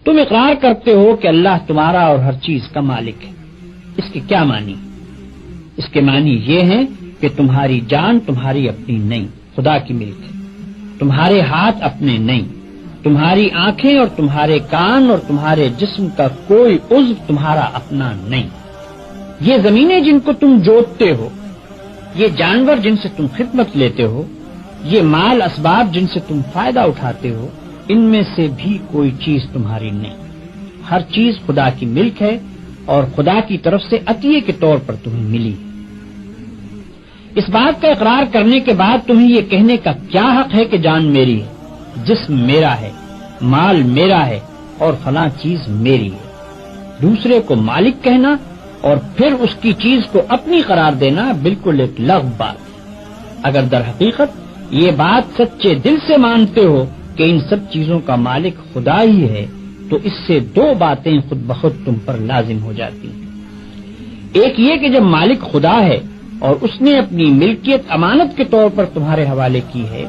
تم اقرار کرتے ہو کہ اللہ تمہارا اور ہر چیز کا مالک ہے. اس کے کیا معنی؟ اس کے معنی یہ ہیں کہ تمہاری جان تمہاری اپنی نہیں، خدا کی ملک ہے. تمہارے ہاتھ اپنے نہیں، تمہاری آنکھیں اور تمہارے کان اور تمہارے جسم کا کوئی عضو تمہارا اپنا نہیں. یہ زمینیں جن کو تم جوتتے ہو، یہ جانور جن سے تم خدمت لیتے ہو، یہ مال اسباب جن سے تم فائدہ اٹھاتے ہو، ان میں سے بھی کوئی چیز تمہاری نہیں. ہر چیز خدا کی ملک ہے اور خدا کی طرف سے عطیے کے طور پر تمہیں ملی. اس بات کا اقرار کرنے کے بعد تمہیں یہ کہنے کا کیا حق ہے کہ جان میری ہے، جسم میرا ہے، مال میرا ہے اور فلاں چیز میری ہے؟ دوسرے کو مالک کہنا اور پھر اس کی چیز کو اپنی قرار دینا بالکل ایک لغو بات ہے. اگر در حقیقت یہ بات سچے دل سے مانتے ہو کہ ان سب چیزوں کا مالک خدا ہی ہے تو اس سے دو باتیں خود بخود تم پر لازم ہو جاتی ہیں. ایک یہ کہ جب مالک خدا ہے اور اس نے اپنی ملکیت امانت کے طور پر تمہارے حوالے کی ہے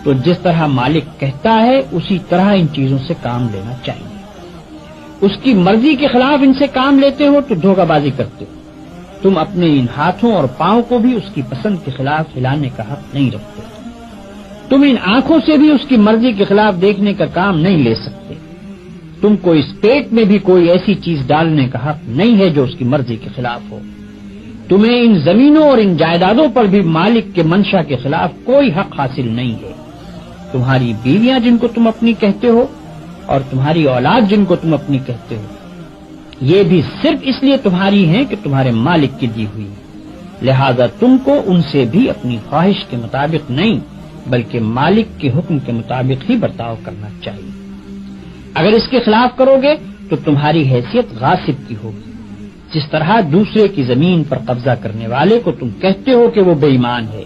تو جس طرح مالک کہتا ہے اسی طرح ان چیزوں سے کام لینا چاہیے. اس کی مرضی کے خلاف ان سے کام لیتے ہو تو دھوکہ بازی کرتے ہو. تم اپنے ان ہاتھوں اور پاؤں کو بھی اس کی پسند کے خلاف ہلانے کا حق نہیں رکھتے. تم ان آنکھوں سے بھی اس کی مرضی کے خلاف دیکھنے کا کام نہیں لے سکتے. تم کو اس پیٹ میں بھی کوئی ایسی چیز ڈالنے کا حق نہیں ہے جو اس کی مرضی کے خلاف ہو. تمہیں ان زمینوں اور ان جائیدادوں پر بھی مالک کے منشا کے خلاف کوئی حق حاصل نہیں ہے. تمہاری بیویاں جن کو تم اپنی کہتے ہو اور تمہاری اولاد جن کو تم اپنی کہتے ہو، یہ بھی صرف اس لیے تمہاری ہیں کہ تمہارے مالک کی دی ہوئی ہے. لہذا تم کو ان سے بھی اپنی خواہش کے مطابق نہیں بلکہ مالک کے حکم کے مطابق ہی برتاؤ کرنا چاہیے. اگر اس کے خلاف کرو گے تو تمہاری حیثیت غاصب کی ہوگی. جس طرح دوسرے کی زمین پر قبضہ کرنے والے کو تم کہتے ہو کہ وہ بے ایمان ہے،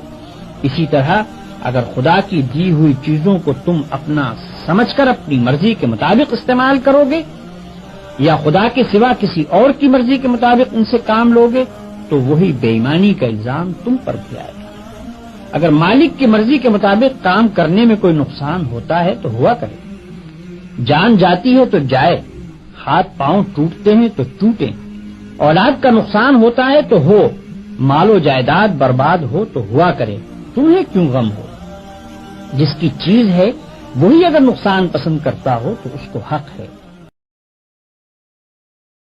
اسی طرح اگر خدا کی دی ہوئی چیزوں کو تم اپنا سمجھ کر اپنی مرضی کے مطابق استعمال کرو گے یا خدا کے سوا کسی اور کی مرضی کے مطابق ان سے کام لو گے تو وہی بے ایمانی کا الزام تم پر بھی آئے گا. اگر مالک کی مرضی کے مطابق کام کرنے میں کوئی نقصان ہوتا ہے تو ہوا کرے. جان جاتی ہے تو جائے، ہاتھ پاؤں ٹوٹتے ہیں تو ٹوٹیں، اولاد کا نقصان ہوتا ہے تو ہو، مال و جائیداد برباد ہو تو ہوا کرے. تمہیں کیوں غم ہو؟ جس کی چیز ہے وہی اگر نقصان پسند کرتا ہو تو اس کو حق ہے